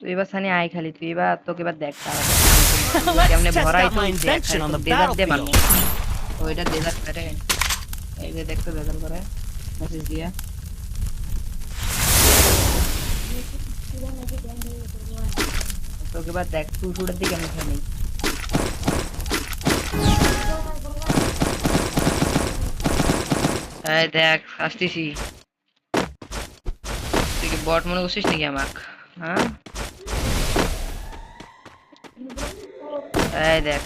তুই এবার সানি আয় খালি তুই এবার তোকে এবার দেখ কেমনে ভরাই তো দেখ ডেজার্ট দিয়ে মারবো ওইটা ডেজার্ট করে এই যে দেখতো ডেজার্ট করে মেসেজ দিয়া তোকে এবার দেখ তুই শুটার দিকে কেমনে খেলি এই দেখ আসতেছি তুই কি বট মনে করছিস নাকি আমাক হ্যাঁ এই দেখ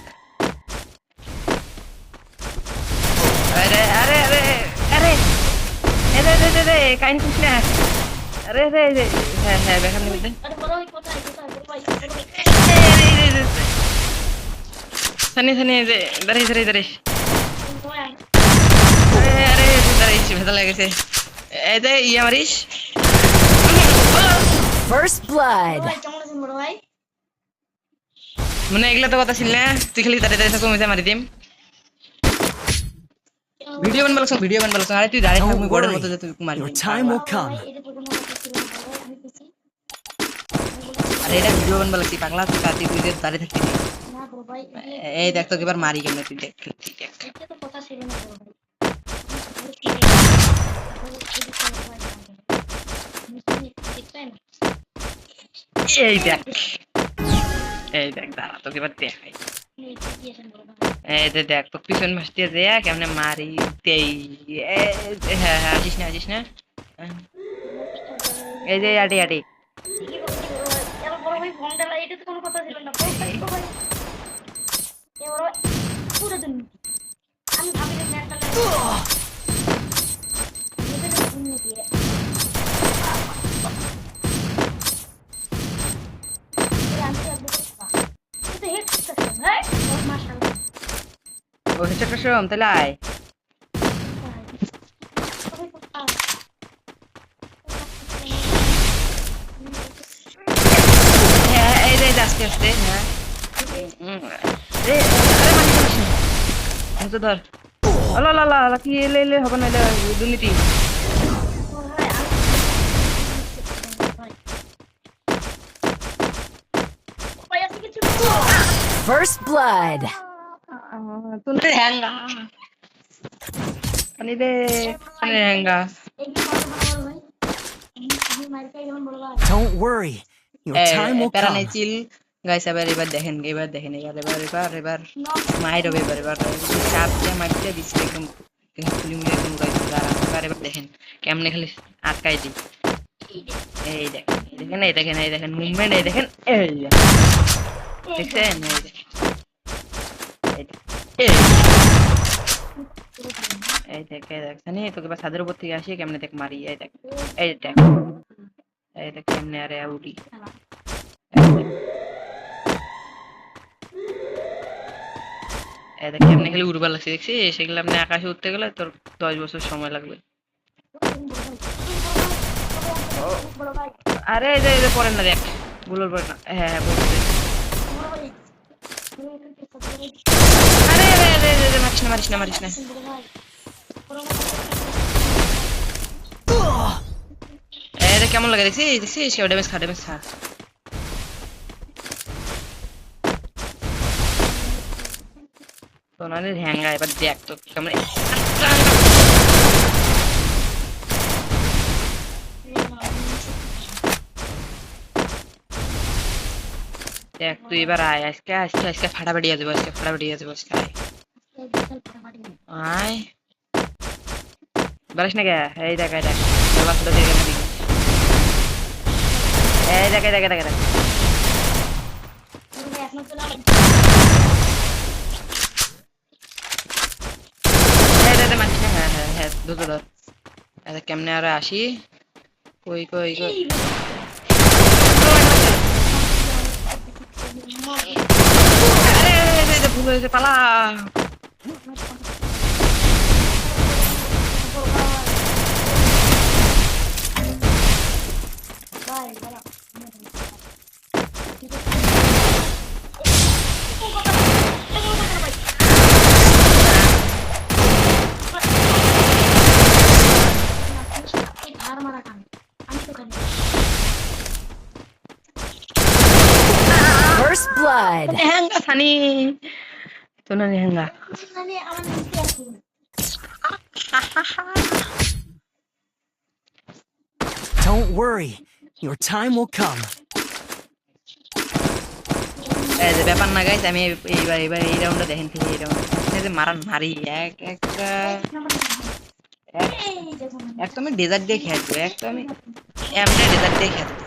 আরে আরে আরে আরে এরে রে রে রে কাইন কুছ না আরে রে রে হ্যাঁ হ্যাঁ বেখান নিবি আরে বড় ভাই কোথায় সানি সানি যে দাঁড়াই দাঁড়াই দাঁড়াই আরে আরে দাঁড়াইছি ভেতর লেগেছে এই যে ইয়া মারিস First blood. মনে এগুলা তো কথা ছিল না তুই খালি দাঁড়িয়ে দাঁড়িয়ে থাকো আমি মারি দিম ভিডিও বানাবো আরে তুই দাঁড়িয়ে থাক আমি বড়ের মতো যে তুই মারি Your time will come. আরে এটা ভিডিও বানাবো লাগছি পাগলা তুই কাটি তুই দাঁড়িয়ে থাকবি এই দেখ তোকে এবার মারি কেমনে তুই দেখ এটা তো কথা ছিল না বড় ভাই এই দেখ দাঁড়া তোকে এবার দেখাই এই যে দেখ তো পিছন মাস দিয়ে দেখ কেমনে মারি তেই হ্যাঁ হ্যাঁ আসিস না এই যে আটি ও হেডশট কসম তাহলে আয় হ্যাঁ এই যে আস্তে হ্যাঁ আরে ধর আল্লাহ কি এলে হবে না দুর্নীতি First blood. তুই হ্যাঙ্গা পানি দে হ্যাঙ্গা Don't worry. Your time will come. Chill guys এবার দেখেন এবার মাইর হবে এবার চাপ দিয়ে মারতে দিচ্ছে একদম ফুলিমুলি একদম গাইস এবার দেখেন কেমনে খালি আটকাই দি এই দেখেন মুভমেন্ট এই দেখেন এই দেখছেন এই দেখ তোকে বা ছাদের উপর থেকে আসি কেমনে দেখ মারি এই দেখ কেমনে আরে উঠি এই দেখ কেমনে খালি উড়বার লাগছে দেখছি সেগুলো আপনি আকাশে উঠতে গেলে তোর 10 বছর সময় লাগবে আরে এই যে পড়েন না দেখ গুলোর পড়ে না হ্যাঁ আরে মারিস না এটা কেমন লাগে দেখছিস কেউ ড্যামেজ খা তো না হ্যাঙ্গা এবার দেখ তো কেমন দেখ তুই এবার আয় আজকে ফাটাফাটি যাবো আজকে আয় বারিস না কে এই দেখ হ্যাঁ দুটো ধর কেমনে আর আসি কই ভুল হয়েছে পালা blood. হ্যাঙ্গা সানি তো না হ্যাঙ্গা Don't worry. Your time will come. এই যে ব্যাপার না গাইস আমি এইবার এই রাউন্ডে দেখেন খেলি এই রাউন্ডে যে মারি এক তো আমি ডেজার্ট দিয়ে খেলবো এক তো আমি এমনি ডেজার্ট দিয়ে খেলবো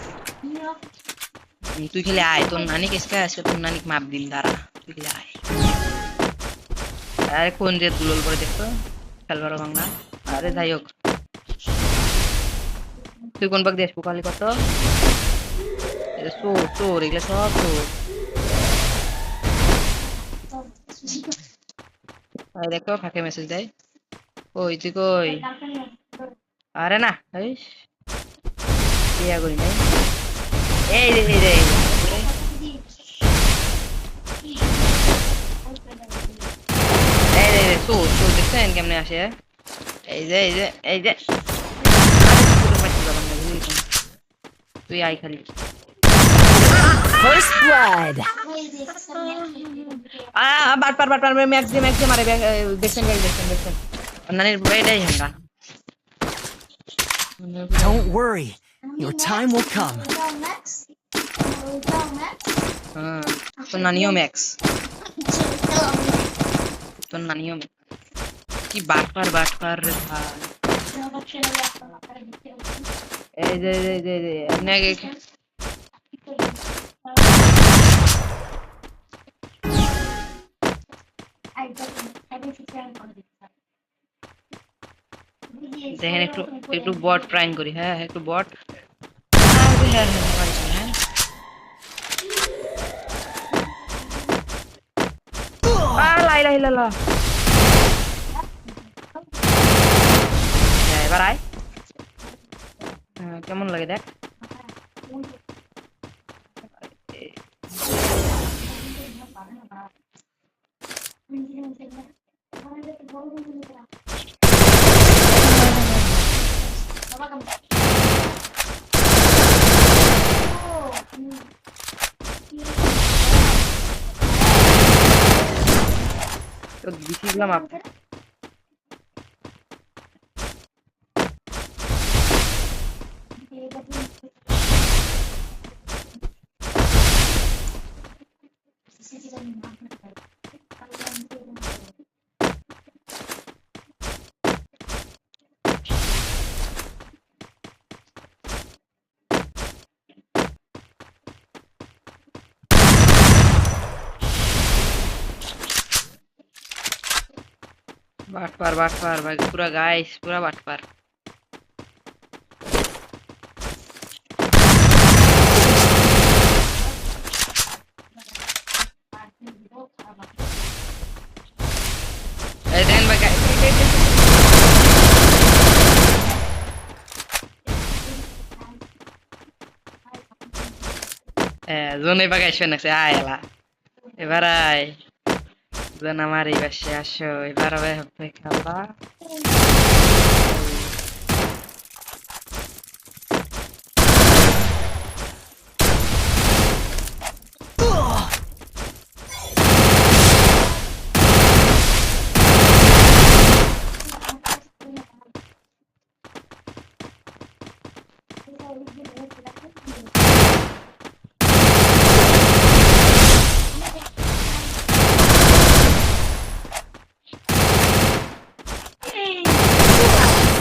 তুই খেলে আয় তোর নানি কেসকা আজকে তোর নানি মাপ দিন দাঁড়া তুই খেলে আয় আরে কোন যে দুলল করে দেখতো খেলবার বাংলা আরে যাই হোক তুই কোন পাক দিয়ে আসবো খালি কত চোর চোর এগুলো সব চোর দেখো ফাঁকে মেসেজ দেয় কই তুই কই আরে না ইয়া করি নাই এই রে এই রে চোর চোর দেখছেন কেমনে আসে এই যে এই যে এই যে তুই আই খালি First blood. বাটপার ম্যাক্স দিয়ে মারে দেখছেন নানির এটাই হাঙ্গা Don't worry. Your time will come. তোর নানিও ম্যাক্স তোর নানিও কি বাটপার রে ভাই এই যে এমনি আগে দেখেন একটু বট প্রাইম করি হ্যাঁ একটু বট হ্যাঁ এবার আয় কেমন লাগে দেখ তো দিছিলাম আপনি বাটপার ভাই পুরা গাইস পুরা বাটপার এই দেন ভাই জোনে বাগাইছ নাকছে আয় এলা এবার আয় জন আমার এই পাশে আসো এবার হবে খেলা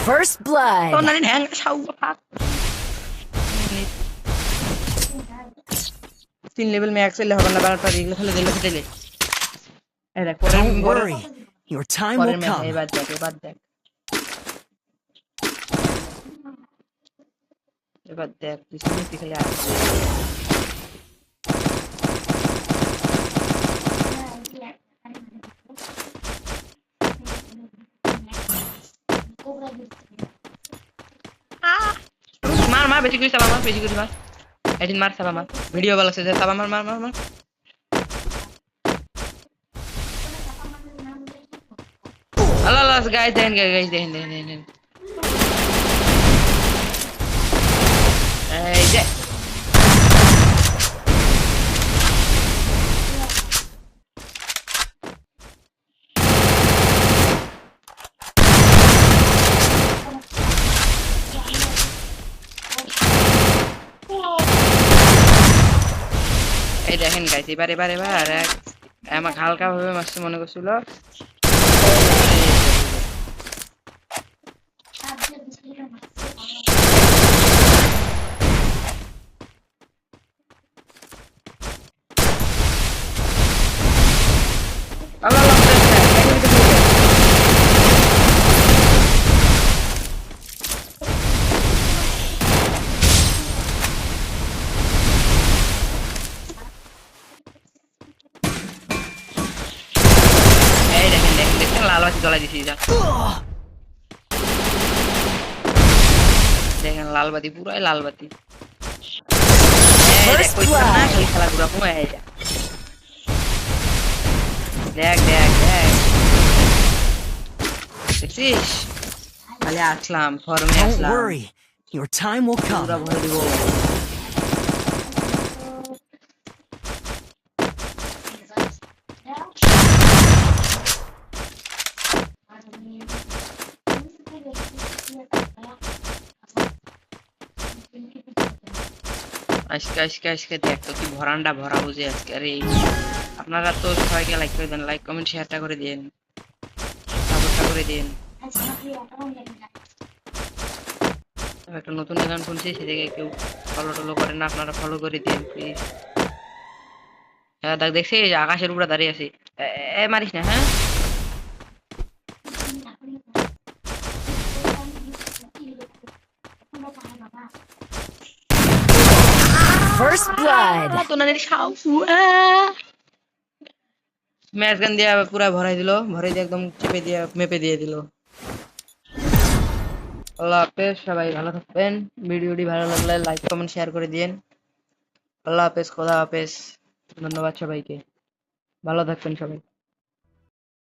First blood. তোর নানি হ্যাং ছাউ পাক 3 লেভেল ম্যাক্স এলে হবে না বারবার এগুলো খেলে দিলে এই দেখ Don't worry. Your time will come. এবার দেখ তুই শুনতে খেলে আয় মার বেশি করে সাবা মার এদিন মার সাবা মার ভিডিও ভালো লাগছে সাবা মার আল্লাহ গাইস দেখেন এই যে দেখেন গাইস, এবার এবার এবার আমাকে হালকা ভাবে মারছে মনে করছিল। আল্লাহ আল্লাহ, দেখেন দেখেন, এই দেখেন দেখেন দেখেন, লাল বাতি জ্বলাই দিছি যা। দেখেন লাল বাতি, পুরাই লাল বাতি। এই দেখ, কইছিলাম না খালি খেলা ঘুরা কমে এই যা। দেখ দেখ দেখ, দেখছিস? খালি আসলাম, ফর্মে Don't Aslam, worry. Your time will পুরা come. ভরে দিব। আজকে আজকে আজকে দেখ তো কি ভরান্ডা ভরা বুঝে আজকে। আরে আপনারা তো সবাইকে লাইক করে দেন, লাইক কমেন্ট শেয়ারটা করে দিন, সাপোর্টটা করে দিন। একটা নতুন অ্যাকাউন্ট খুলছি, সেদিকে কেউ ফলো টলো করেন না, আপনারা ফলো করে দিন প্লিজ। হ্যাঁ দেখ, দেখছি এই যে আকাশের উপরে দাঁড়িয়ে আছি। মারিস না হ্যাঁ। First blood. তো না ম্যাচ গান দিয়ে পুরা ভরাই দিল, ভরাই দিয়ে একদম চেপে দিয়ে মেপে দিয়ে দিল। আল্লাহ হাফেজ, সবাই ভালো থাকবেন। ভিডিওটি ভালো লাগলে লাইক কমেন্ট শেয়ার করে দিন। আল্লাহ হাফেজ, খোদা হাফেজ, ধন্যবাদ সবাইকে, ভালো থাকবেন সবাই।